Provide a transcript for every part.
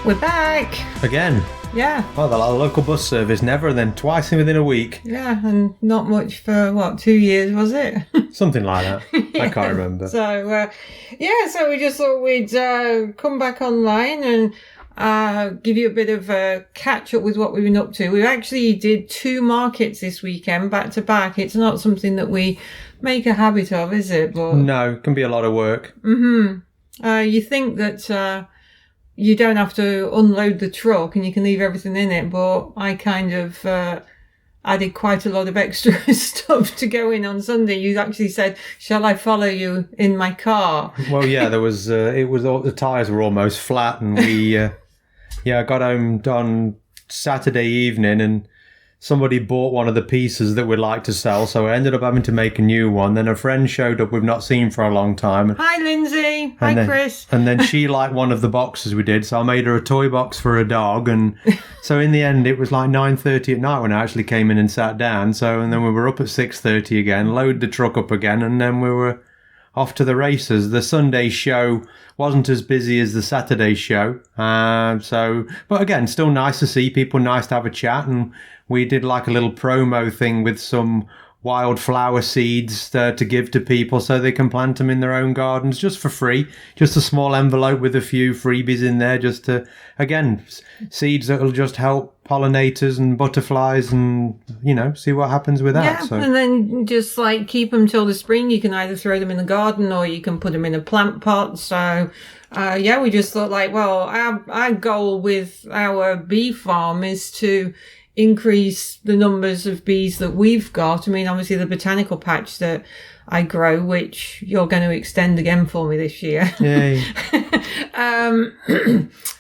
We're back. Again. Yeah. Well, the local bus service never, and then twice within a week. Yeah, and not much for, 2 years, was it? Something like that. Yeah. I can't remember. So, so we just thought we'd come back online and give you a bit of a catch-up with what we've been up to. We actually did 2 markets this weekend, back-to-back. It's not something that we make a habit of, is it? But no, it can be a lot of work. Mm-hmm. You think that... you don't have to unload the truck and you can leave everything in it, but I kind of added quite a lot of extra stuff to go in on Sunday. You actually said, shall I follow you in my car? Well, yeah, there was, the tyres were almost flat, and we, I got home on Saturday evening and somebody bought one of the pieces that we'd like to sell, so I ended up having to make a new one. Then a friend showed up we've not seen for a long time. Hi, Lindsay. Hi, Chris. And then she liked one of the boxes we did, so I made her a toy box for a dog. And so in the end, it was like 9:30 at night when I actually came in and sat down. And then we were up at 6:30 again, load the truck up again, and then we were off to the races. The Sunday show wasn't as busy as the Saturday show. But again, still nice to see people, nice to have a chat. And we did like a little promo thing with some wildflower seeds to give to people so they can plant them in their own gardens just for free. Just a small envelope with a few freebies in there, just to, again, seeds that will just help pollinators and butterflies and, see what happens with that. Yeah, so. And then just keep them till the spring. You can either throw them in the garden or you can put them in a plant pot. So, we just thought our goal with our bee farm is to increase the numbers of bees that we've got. I mean, obviously the botanical patch that I grow, which you're going to extend again for me this year. Yay.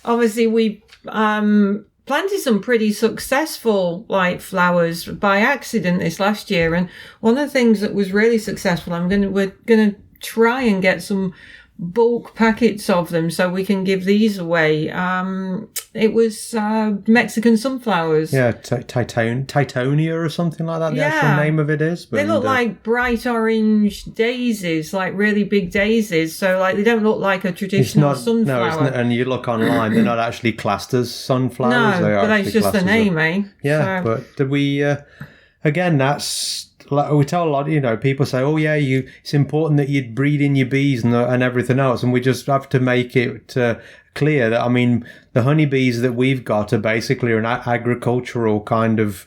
Obviously we planted some pretty successful flowers by accident this last year, and one of the things that was really successful, we're gonna try and get some bulk packets of them so we can give these away. It was Mexican sunflowers. Yeah, Titonia or something like that. The actual name of it is. But they look like bright orange daisies, like really big daisies. So they don't look like a traditional sunflower. No, and you look online, they're not actually classed as sunflowers. No, but that's just the name, eh? Yeah, so. But we again, that's. We tell a lot, people say, oh yeah, it's important that you breed in your bees and everything else. And we just have to make it clear that, the honeybees that we've got are basically an agricultural kind of,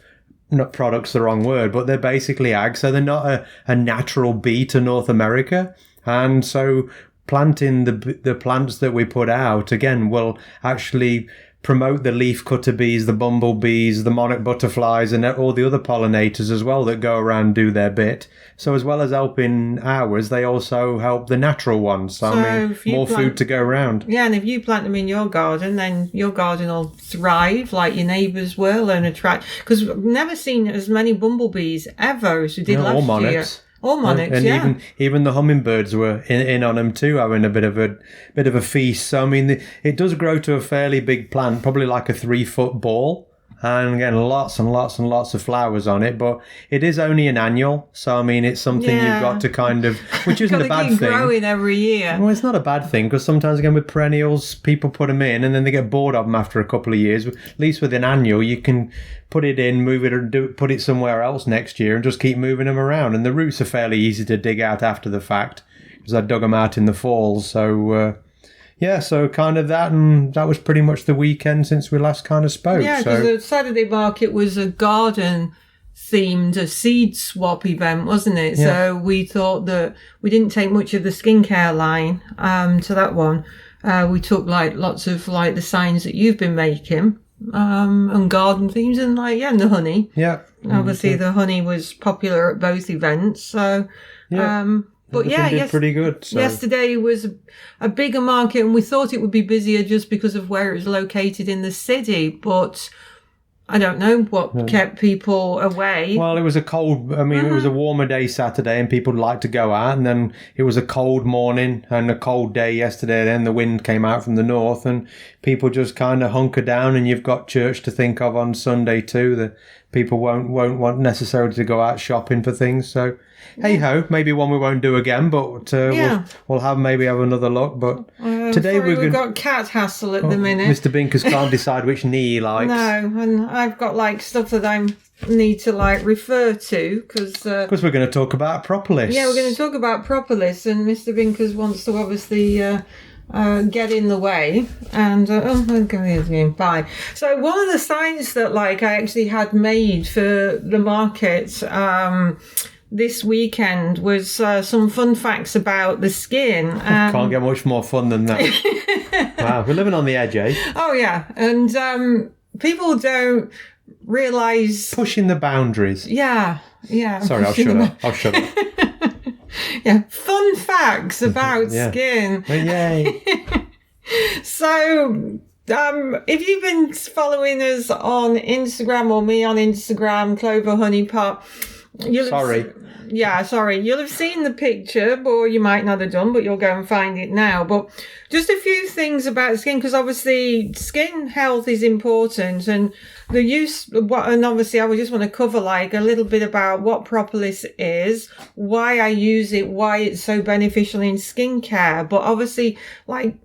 not product's the wrong word, but they're basically ag. So they're not a natural bee to North America. And so planting the plants that we put out, again, will actually promote the leaf cutter bees, the bumblebees, the monarch butterflies, and all the other pollinators as well that go around and do their bit. So as well as helping ours, they also help the natural ones. So more food to go around. Yeah, and if you plant them in your garden, then your garden will thrive like your neighbours will and attract. Because we've never seen as many bumblebees ever as we did last year. All monarchs, and even the hummingbirds were in on them too, having a bit of a feast. So it does grow to a fairly big plant, probably like a 3-foot ball, and again lots and lots and lots of flowers on it. But it is only an annual, so it's something you've got to kind of, which isn't a bad thing. Growing every year. Well, it's not a bad thing because sometimes again with perennials, people put them in and then they get bored of them after a couple of years. At least with an annual, you can put it in, move it, or put it somewhere else next year and just keep moving them around. And the roots are fairly easy to dig out after the fact because I dug them out in the fall. So, so kind of that, and that was pretty much the weekend since we last kind of spoke. Yeah, because the Saturday market was a garden-themed, a seed swap event, wasn't it? Yeah. So we thought that we didn't take much of the skincare line to that one. We took lots of the signs that you've been making. And garden themes and and the honey. Yeah. Obviously the honey was popular at both events. So, but did pretty good. So. Yesterday was a bigger market and we thought it would be busier just because of where it was located in the city. But I don't know what kept people away. Well, it was a cold, it was a warmer day Saturday and people liked to go out, and then it was a cold morning and a cold day yesterday, then the wind came out from the north and people just kind of hunker down, and you've got church to think of on Sunday too. The people won't want necessarily to go out shopping for things, so hey ho, maybe one we won't do again, but we'll have another look. But Today sorry, we're we've going. got cat hassle at the minute. Mr. Binkers can't decide which knee he likes. No, and I've got like stuff that I need to like refer to because. Because we're going to talk about Propolis. Yeah, we're going to talk about Propolis, and Mr. Binkers wants to obviously get in the way. And bye. So one of the signs that like I actually had made for the market this weekend was some fun facts about the skin. Can't get much more fun than that. Wow, we're living on the edge, eh? Oh yeah, and people don't realise pushing the boundaries. Yeah. Sorry, I'll shut up. Yeah, fun facts about skin. Oh, yay! So, if you've been following us on Instagram or me on Instagram, Clover Honeypot, you'll have seen the picture, or you might not have done, but you'll go and find it now. But just a few things about skin, because obviously skin health is important, and the use, and obviously I would just want to cover like a little bit about what Propolis is, why I use it, why it's so beneficial in skincare, but obviously like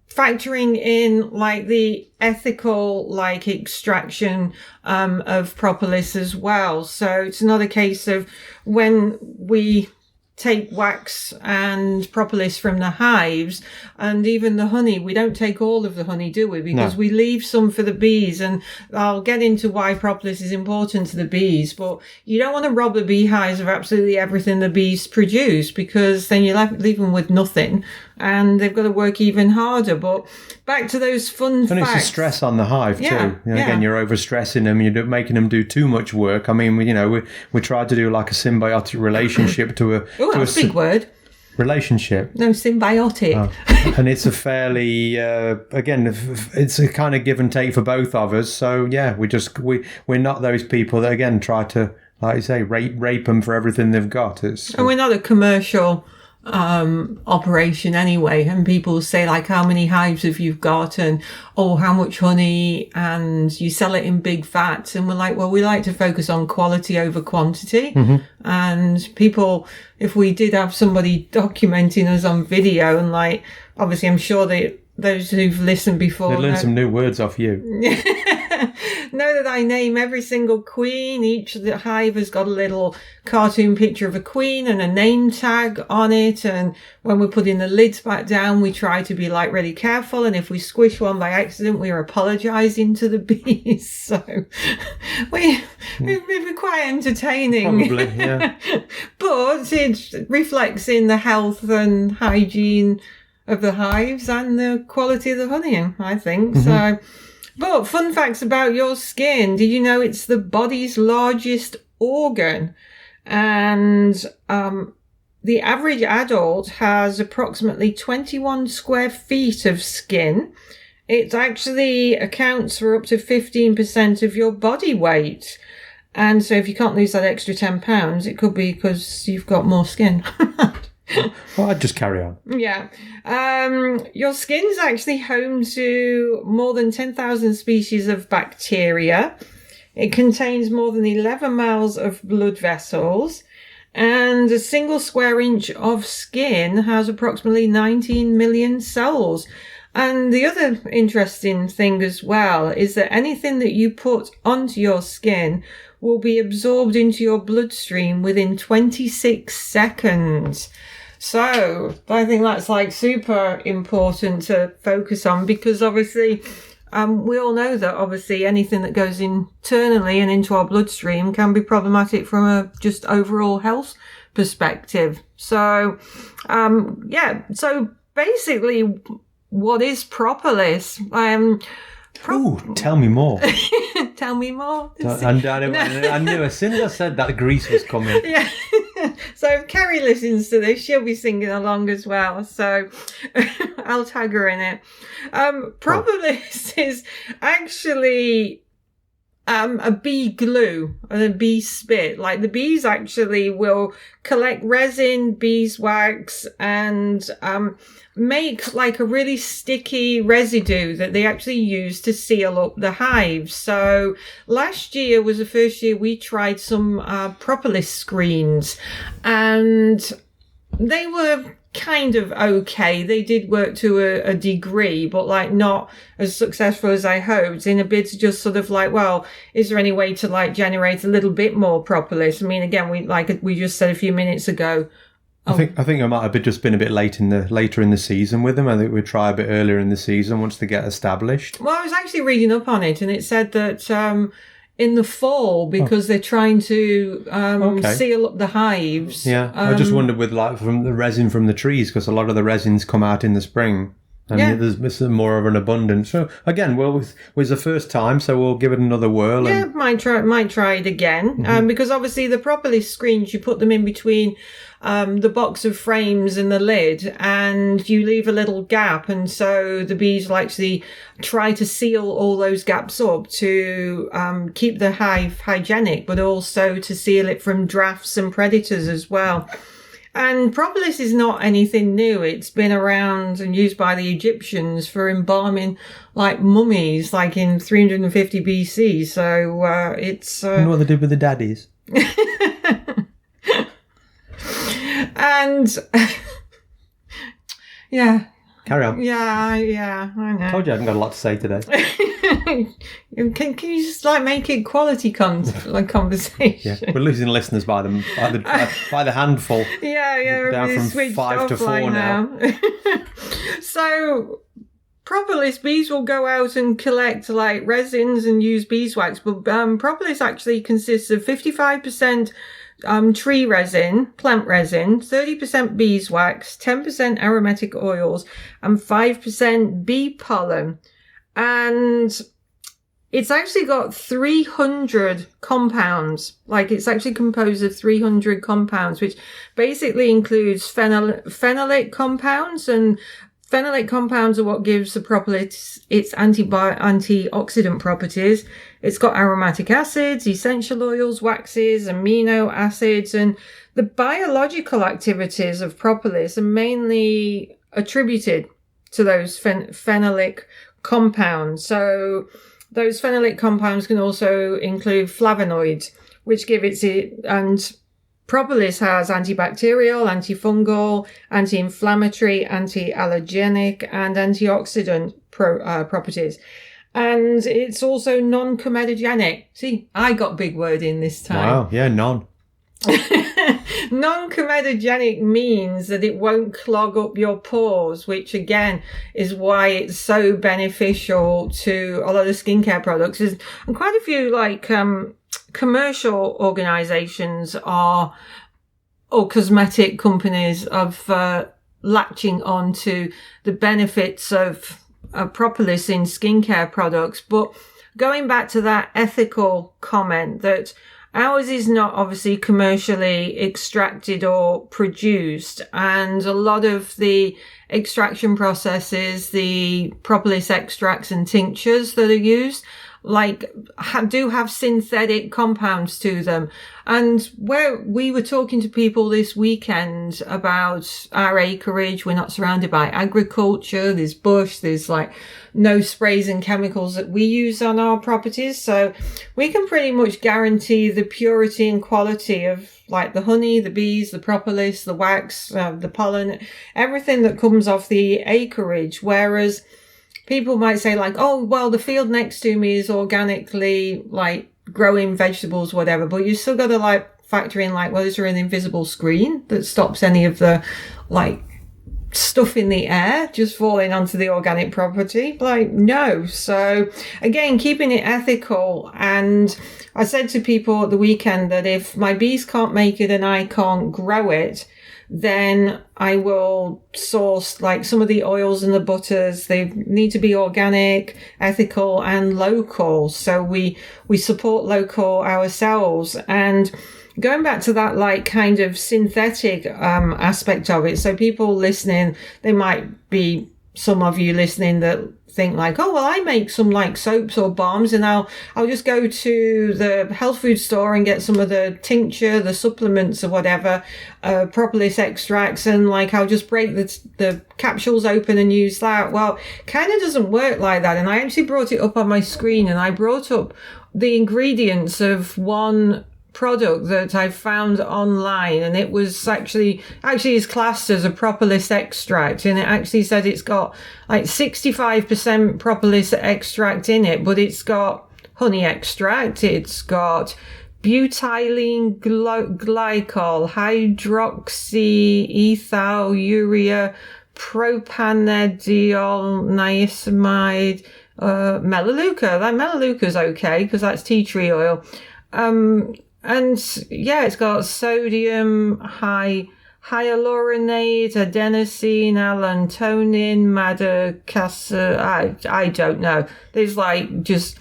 factoring in like the ethical like extraction of propolis as well. So it's not a case of when we take wax and propolis from the hives and even the honey, we don't take all of the honey, do we? Because we leave some for the bees, and I'll get into why propolis is important to the bees, but you don't want to rob the beehives of absolutely everything the bees produce, because then you leave them with nothing and they've got to work even harder. But back to those fun facts. And it's a stress on the hive too. Again, you're overstressing them, you're making them do too much work. I mean, we tried to do like a symbiotic relationship to a... Oh, that's a big word. Relationship. No, symbiotic. Oh. And it's a fairly, again, it's a kind of give and take for both of us. So yeah, we're not those people that again try to, like you say, rape them for everything they've got. And we're not a commercial operation anyway, and people say like, how many hives have you got, and how much honey, and you sell it in big vats, and we're like, well, we like to focus on quality over quantity. And people, if we did have somebody documenting us on video, and like obviously I'm sure that those who've listened before they learned some new words off you. Know that I name every single queen. Each of the hive has got a little cartoon picture of a queen and a name tag on it. And when we're putting the lids back down, we try to be like really careful. And if we squish one by accident, we are apologising to the bees. So we're quite entertaining. Probably, yeah. But it reflects in the health and hygiene of the hives and the quality of the honey, I think. So. But fun facts about your skin. Did you know it's the body's largest organ? And the average adult has approximately 21 square feet of skin. It actually accounts for up to 15% of your body weight. And so if you can't lose that extra 10 pounds, it could be because you've got more skin. Well, I'd just carry on. Yeah. Your skin's actually home to more than 10,000 species of bacteria. It contains more than 11 miles of blood vessels. And a single square inch of skin has approximately 19 million cells. And the other interesting thing as well is that anything that you put onto your skin will be absorbed into your bloodstream within 26 seconds. So I think that's like super important to focus on, because obviously we all know that obviously anything that goes internally and into our bloodstream can be problematic from a just overall health perspective. So so basically, what is propolis? Tell me more. Tell me more. I knew as soon as I said that Greece was coming. Yeah. So if Kerry listens to this, she'll be singing along as well. So I'll tag her in it. Propolis is actually a bee glue and a bee spit. Like the bees actually will collect resin, beeswax, and make like a really sticky residue that they actually use to seal up the hives. So last year was the first year we tried some propolis screens, and They were kind of okay. They did work to a degree, but like not as successful as I hoped, in a bid to just sort of like, well, is there any way to like generate a little bit more propolis? I mean, again, we just said a few minutes ago. I think it might have just been a bit later in the season with them. I think we'd try a bit earlier in the season once they get established. Well, I was actually reading up on it, and it said that in the fall, because they're trying to seal up the hives. Yeah, I just wondered with like from the resin from the trees, because a lot of the resins come out in the spring. And there's more of an abundance. So again, well, it was the first time, so we'll give it another whirl. Yeah, might try it again. Because obviously the propolis screens, you put them in between the box of frames and the lid, and you leave a little gap, and so the bees will actually try to seal all those gaps up to keep the hive hygienic, but also to seal it from drafts and predators as well. And propolis is not anything new. It's been around and used by the Egyptians for embalming like mummies, like in 350 BC. So it's... I wonder what they did with the daddies. And... yeah. Carry on. Yeah, I know. Told you I haven't got a lot to say today. Can you just like make it quality conversation? Yeah, we're losing listeners by the handful. Yeah, down from 5 to 4 now. So propolis, bees will go out and collect like resins and use beeswax, but propolis actually consists of 55% tree resin, plant resin, 30% beeswax, 10% aromatic oils, and 5% bee pollen. And it's actually got 300 compounds. Like, it's actually composed of 300 compounds, which basically includes phenolic compounds. And phenolic compounds are what gives the propolis its antioxidant properties. It's got aromatic acids, essential oils, waxes, amino acids, and the biological activities of propolis are mainly attributed to those phenolic compounds. So those phenolic compounds can also include flavonoids, which give and propolis has antibacterial, antifungal, anti-inflammatory, anti-allergenic, and antioxidant properties. And it's also non-comedogenic. See, I got big word in this time. Wow, yeah, non. Non-comedogenic means that it won't clog up your pores, which again is why it's so beneficial to a lot of skincare products. And quite a few like commercial organizations or cosmetic companies of latching on to the benefits of propolis in skincare products. But going back to that ethical comment, that ours is not obviously commercially extracted or produced, and a lot of the extraction processes, the propolis extracts and tinctures that are used, do have synthetic compounds to them. And where we were talking to people this weekend about our acreage, we're not surrounded by agriculture, there's bush, there's like no sprays and chemicals that we use on our properties. So we can pretty much guarantee the purity and quality of like the honey, the bees, the propolis, the wax, the pollen, everything that comes off the acreage. Whereas people might say like, oh, well, the field next to me is organically like growing vegetables, whatever. But you still got to like factor in like, well, is there an invisible screen that stops any of the like stuff in the air just falling onto the organic property? Like, no. So again, keeping it ethical. And I said to people at the weekend that if my bees can't make it and I can't grow it, then I will source like some of the oils and the butters. They need to be organic, ethical, and local. So we support local ourselves. And going back to that like kind of synthetic aspect of it. So people listening, they might be some of you listening that think like, oh, well, I make some like soaps or balms, and I'll just go to the health food store and get some of the tincture, the supplements or whatever, propolis extracts, and like I'll just break the capsules open and use that. Well, kind of doesn't work like that. And I actually brought it up on my screen, and I brought up the ingredients of one product that I found online, and it was actually is classed as a propolis extract, and it actually said it's got like 65% propolis extract in it, but it's got honey extract, it's got butylene glycol, hydroxyethyl urea, propanediol niacinamide, melaleuca. That melaleuca's okay because that's tea tree oil. And yeah, it's got sodium, hyaluronate, adenosine, allantonin, madagascar. I don't know. There's like just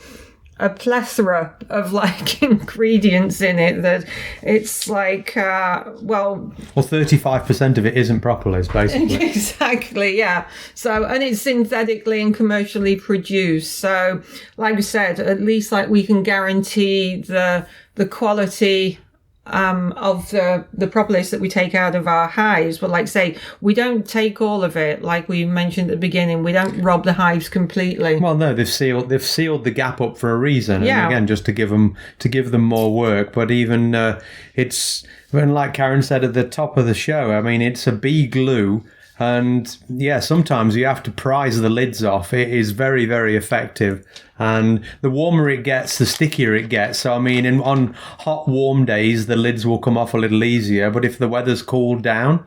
a plethora of like ingredients in it that it's like, well, 35% of it isn't propolis, basically. Exactly, yeah. So, and it's synthetically and commercially produced. So, like I said, at least like we can guarantee the quality of the propolis that we take out of our hives. But like say, we don't take all of it, like we mentioned at the beginning. We don't rob the hives completely. Well, no, they've sealed the gap up for a reason. Yeah. And again, just to give them more work. But even it's, when like Karen said at the top of the show, I mean, it's a bee glue. And yeah, sometimes you have to prise the lids off. It is very, very effective. And the warmer it gets, the stickier it gets. So, I mean, on hot, warm days, the lids will come off a little easier. But if the weather's cooled down,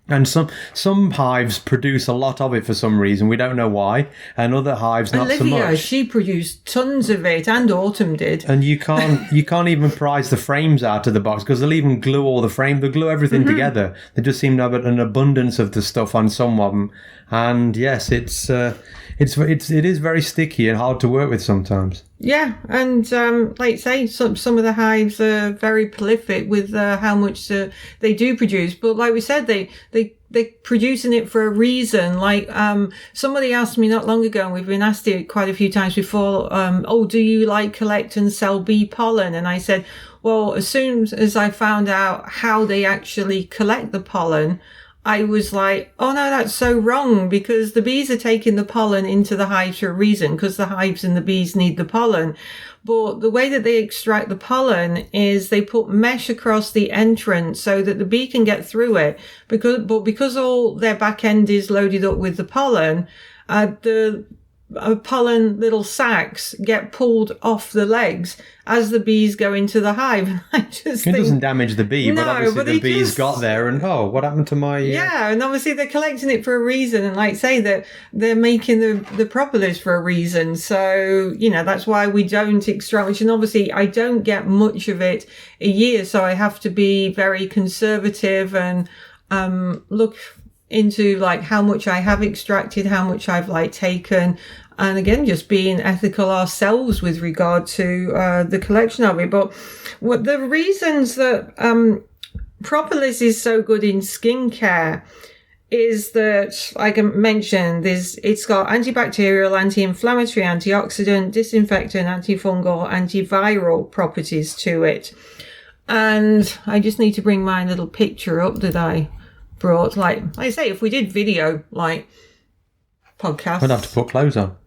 and some hives produce a lot of it for some reason. We don't know why. And other hives, not so much. She produced tons of it, and Autumn did. And you can't even prise the frames out of the box because they'll even glue all the frame. They'll glue everything together. They just seem to have an abundance of the stuff on some of them. And yes, it is very sticky and hard to work with sometimes. Yeah, and like say, some of the hives are very prolific with how much they do produce. But like we said, they're producing it for a reason. Like somebody asked me not long ago, and we've been asked it quite a few times before. Do you like collect and sell bee pollen? And I said, well, as soon as I found out how they actually collect the pollen, I was like, oh no, that's so wrong, because the bees are taking the pollen into the hives for a reason, because the hives and the bees need the pollen. But the way that they extract the pollen is they put mesh across the entrance so that the bee can get through it. Because all their back end is loaded up with the pollen, the pollen little sacs get pulled off the legs as the bees go into the hive. It doesn't damage the bee, but obviously the bees got there and, what happened to my... Yeah, and obviously they're collecting it for a reason, and like say that they're making the propolis for a reason. So, that's why we don't extract much. And obviously I don't get much of it a year, so I have to be very conservative and look into like how much I have extracted, how much I've like taken, and again just being ethical ourselves with regard to the collection of it. But what the reasons that propolis is so good in skincare is that, like I mentioned, it's got antibacterial, anti-inflammatory, antioxidant, disinfectant, antifungal, antiviral properties to it. And I just need to bring my little picture up that I brought. Like I say, if we did video like podcasts, we'd have to put clothes on.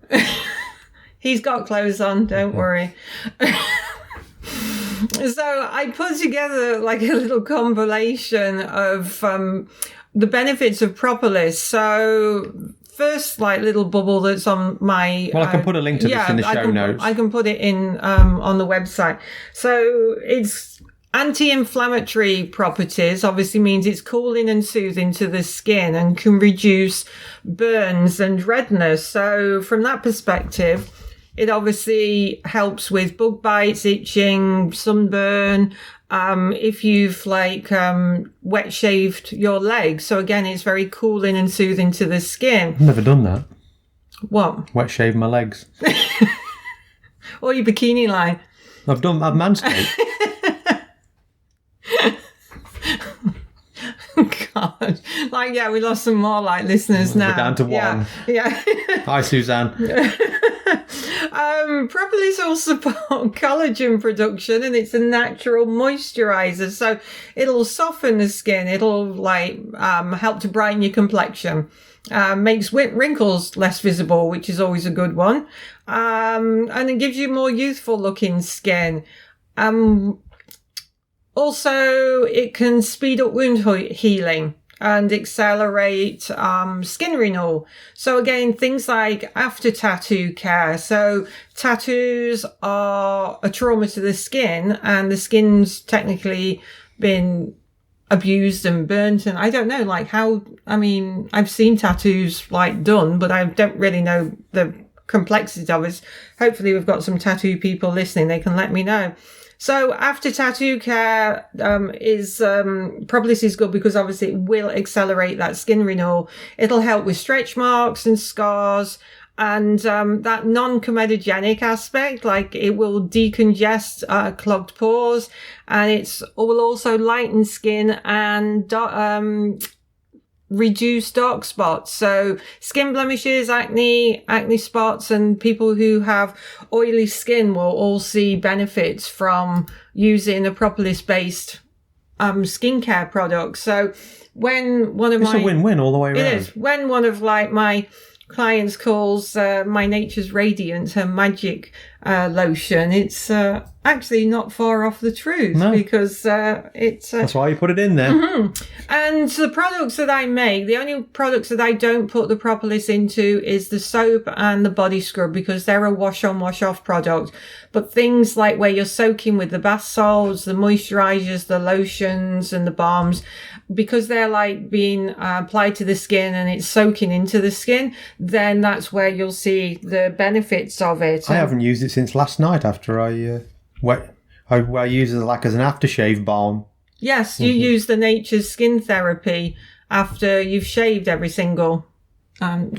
He's got clothes on, don't worry. So I put together like a little compilation of the benefits of propolis. So first, like little bubble that's on my... Well, I can put a link to this in the show notes. I can put it in on the website. So it's anti-inflammatory properties, obviously means it's cooling and soothing to the skin and can reduce burns and redness. So from that perspective, it obviously helps with bug bites, itching, sunburn, if you've like wet shaved your legs. So again, it's very cooling and soothing to the skin. I've never done that. What? Wet shave my legs. Or your bikini line. I've manscaped. God. Like, yeah, we lost some more like listeners now. We're down to one. Yeah. Hi, Suzanne. Propolis will support collagen production, and it's a natural moisturizer. So it'll soften the skin. It'll like help to brighten your complexion. Makes wrinkles less visible, which is always a good one. And it gives you more youthful looking skin. Also, it can speed up wound healing and accelerate skin renewal. So again, things like after tattoo care. So tattoos are a trauma to the skin, and the skin's technically been abused and burnt, and I don't know like how. I mean, I've seen tattoos like done, but I don't really know the complexity of it. Hopefully we've got some tattoo people listening, they can let me know. So after tattoo care Propolis is good because obviously it will accelerate that skin renewal. It'll help with stretch marks and scars, and that non-comedogenic aspect, like it will decongest clogged pores, and it will also lighten skin and reduce dark spots. So skin blemishes, acne spots, and people who have oily skin will all see benefits from using a Propolis based skincare product. So when one of it's a win-win all the way around. It is. When one of like my clients calls my Nature's Radiant her magic lotion, it's actually not far off the truth. No. Because it's that's why you put it in there. Mm-hmm. And the products that I make, the only products that I don't put the Propolis into is the soap and the body scrub, because they're a wash on wash off product. But things like where you're soaking with the bath salts, the moisturizers, the lotions and the balms, because they're like being applied to the skin and it's soaking into the skin, then that's where you'll see the benefits of it. I haven't used it since last night after I use it like as an aftershave balm. Yes, you use the Nature's Skin Therapy after you've shaved every single time.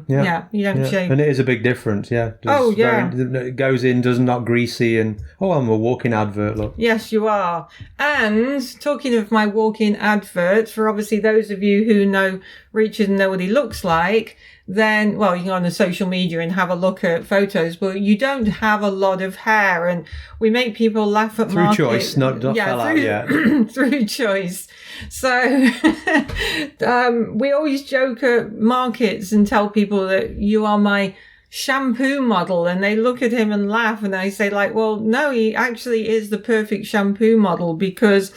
Yeah, you don't shave. And it is a big difference, yeah. It goes in, does not greasy, and I'm a walking advert, look. Yes, you are. And talking of my walking advert, for obviously those of you who know Richard and know what he looks like, then, well, you can go on the social media and have a look at photos, but you don't have a lot of hair, and we make people laugh at through choice, not fell out yet. Through choice. So we always joke at markets and tell people that you are my shampoo model, and they look at him and laugh, and I say like, well, no, he actually is the perfect shampoo model, because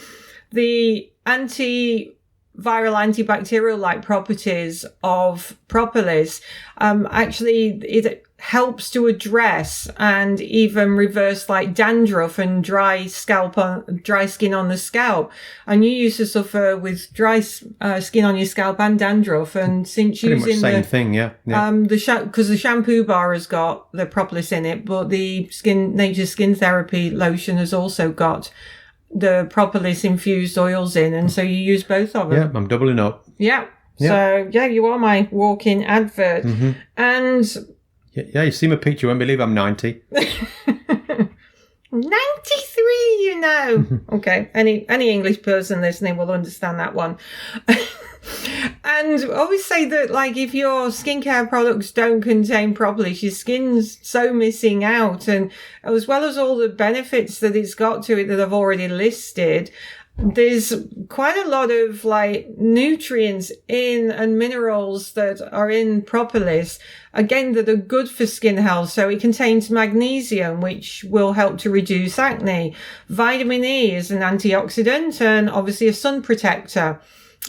the antibacterial like properties of Propolis actually it helps to address and even reverse like dandruff and dry skin on the scalp. And you used to suffer with dry skin on your scalp and dandruff, and since pretty using much same thing, yeah. Because the shampoo bar has got the Propolis in it, but the Nature's Skin Therapy lotion has also got the Propolis infused oils in, and so you use both of them. Yeah, I'm doubling up. Yeah. So yeah, you are my walk-in advert. Mm-hmm. And yeah, you see my picture, you won't believe I'm 90. 93, you know. Okay, any English person listening will understand that one. And I always say that, like, if your skincare products don't contain Propolis, your skin's so missing out. And as well as all the benefits that it's got to it that I've already listed, there's quite a lot of like nutrients in and minerals that are in Propolis, again, that are good for skin health. So it contains magnesium, which will help to reduce acne. Vitamin E is an antioxidant and obviously a sun protector.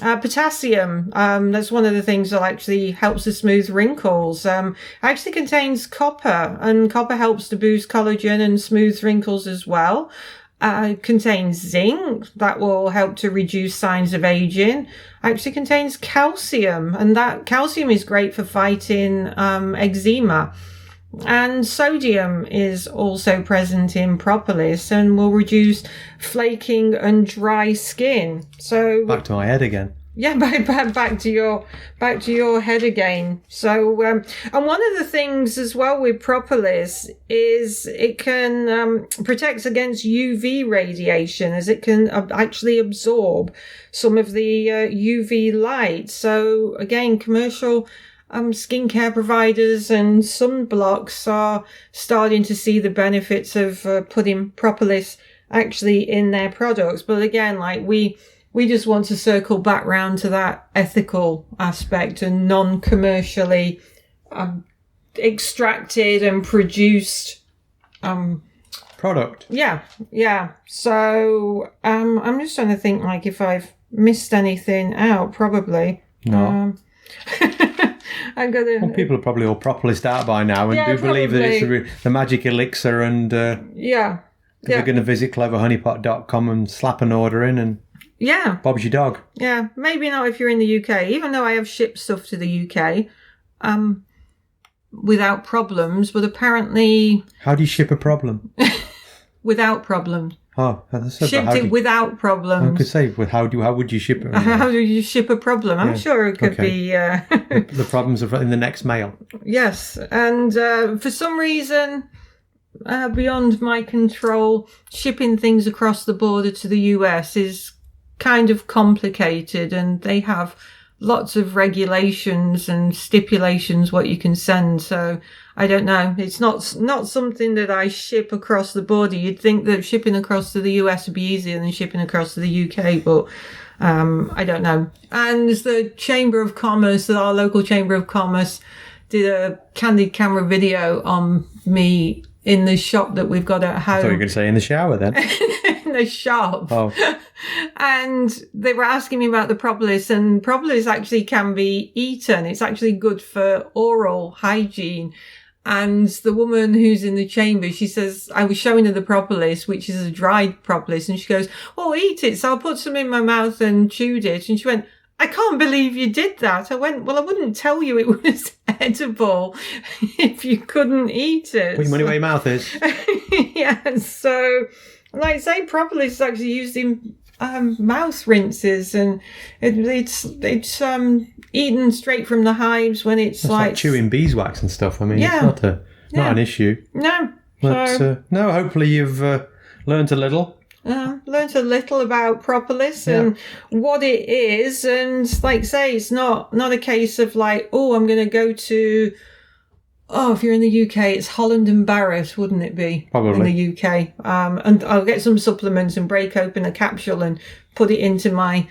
Potassium, that's one of the things that actually helps to smooth wrinkles. Actually contains copper, and copper helps to boost collagen and smooth wrinkles as well. Contains zinc, that will help to reduce signs of aging. Actually contains calcium, and that calcium is great for fighting eczema. And sodium is also present in Propolis and will reduce flaking and dry skin. So back to my head again. Yeah, back to your head again. So, and one of the things as well with Propolis is it can protect against UV radiation, as it can actually absorb some of the UV light. So again, commercial skincare providers and sunblocks are starting to see the benefits of putting Propolis actually in their products. But again, like we just want to circle back round to that ethical aspect and non-commercially extracted and produced product. Yeah. So I'm just trying to think, like, if I've missed anything out. Probably. No. I'm gonna. Well, people are probably all Propolis out by now and do believe that it's the magic elixir, and they're going to visit cleverhoneypot.com and slap an order in, and Bob's your dog. Yeah, maybe not if you're in the UK. Even though I have shipped stuff to the UK, without problems. But apparently, how do you ship a problem? Without problems. Oh, that's shipped it without problems. I could say, how would you ship it? How do you ship a problem? I'm sure it could be... the problems are in the next mail. Yes, and for some reason, beyond my control, shipping things across the border to the US is kind of complicated, and they have lots of regulations and stipulations what you can send, so I don't know. It's not something that I ship across the border. You'd think that shipping across to the US would be easier than shipping across to the UK, but I don't know. And the Chamber of Commerce, our local Chamber of Commerce, did a candid camera video on me in the shop that we've got at home. I thought you were going to say in the shower then. In the shop. Oh. And they were asking me about the propolis, and propolis actually can be eaten. It's actually good for oral hygiene. And the woman who's in the chamber, she says, I was showing her the propolis, which is a dried propolis, and she goes, well, eat it. So I put some in my mouth and chewed it. And she went, I can't believe you did that. I went, well, I wouldn't tell you it was edible if you couldn't eat it. Put your money where your mouth is. Yeah, so, like I say, propolis is actually used in mouth rinses, and it's eaten straight from the hives when it's like chewing beeswax and stuff. I mean, it's not an issue. No. But no, hopefully you've learned a little. Learned a little about propolis and what it is, and like say, it's not a case of like, oh, I'm going to go to, if you're in the UK, it's Holland and Barrett, wouldn't it be? Probably. In the UK. And I'll get some supplements and break open a capsule and put it into my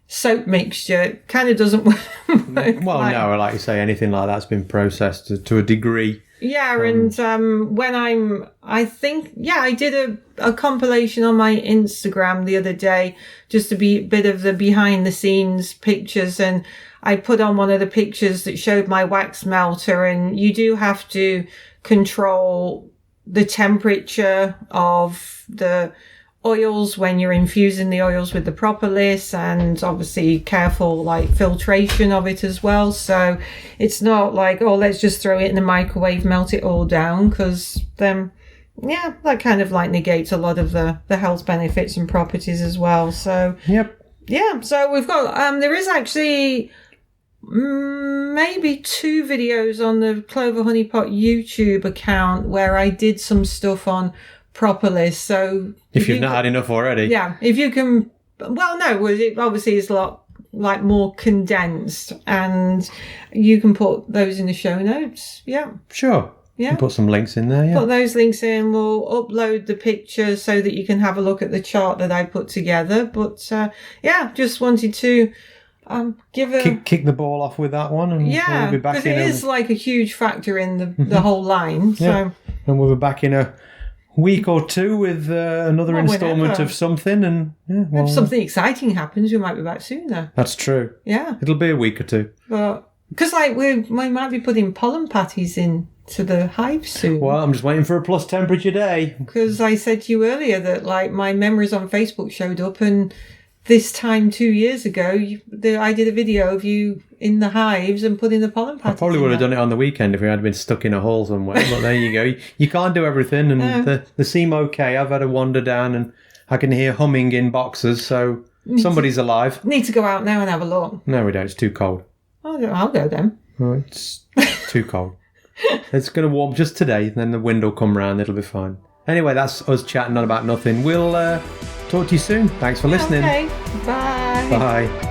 soap mixture. It kind of doesn't work. Well, no, like you say, anything like that's been processed to a degree. Yeah, and when I did a compilation on my Instagram the other day, just to be a bit of the behind the scenes pictures, and I put on one of the pictures that showed my wax melter, and you do have to control the temperature of the oils when you're infusing the oils with the propolis, and obviously careful like filtration of it as well. So it's not like, let's just throw it in the microwave, melt it all down, because then that kind of like negates a lot of the health benefits and properties as well. So so we've got there is actually maybe 2 videos on the Clover Honeypot YouTube account where I did some stuff on propolis. So if you've not had enough already, if you can, it obviously is a lot like more condensed, and you can put those in the show notes. Sure. Yeah, put some links in there. Put those links in. We'll upload the pictures so that you can have a look at the chart that I put together. But just wanted to give a kick the ball off with that one, and we'll be back because it is like a huge factor in the whole line. So and we'll be back in a week or 2 with another instalment of something, and if something exciting happens, we might be back sooner. That's true. Yeah, it'll be a week or 2. But because we might be putting pollen patties in to the hive soon. Well, I'm just waiting for a plus temperature day. Because I said to you earlier that like my memories on Facebook showed up, and this time 2 years ago, I did a video of you in the hives and putting the pollen patties. I probably would have done it on the weekend if we had been stuck in a hole somewhere. But there you go. You can't do everything, and they seem okay. I've had a wander down, and I can hear humming in boxes, so somebody's alive. Need to go out now and have a look. No, we don't. It's too cold. I'll go then. Oh, it's too cold. It's going to warm just today, then the wind will come round. It'll be fine. Anyway, that's us chatting on about nothing. We'll talk to you soon. Thanks for listening. Okay. Bye. Bye.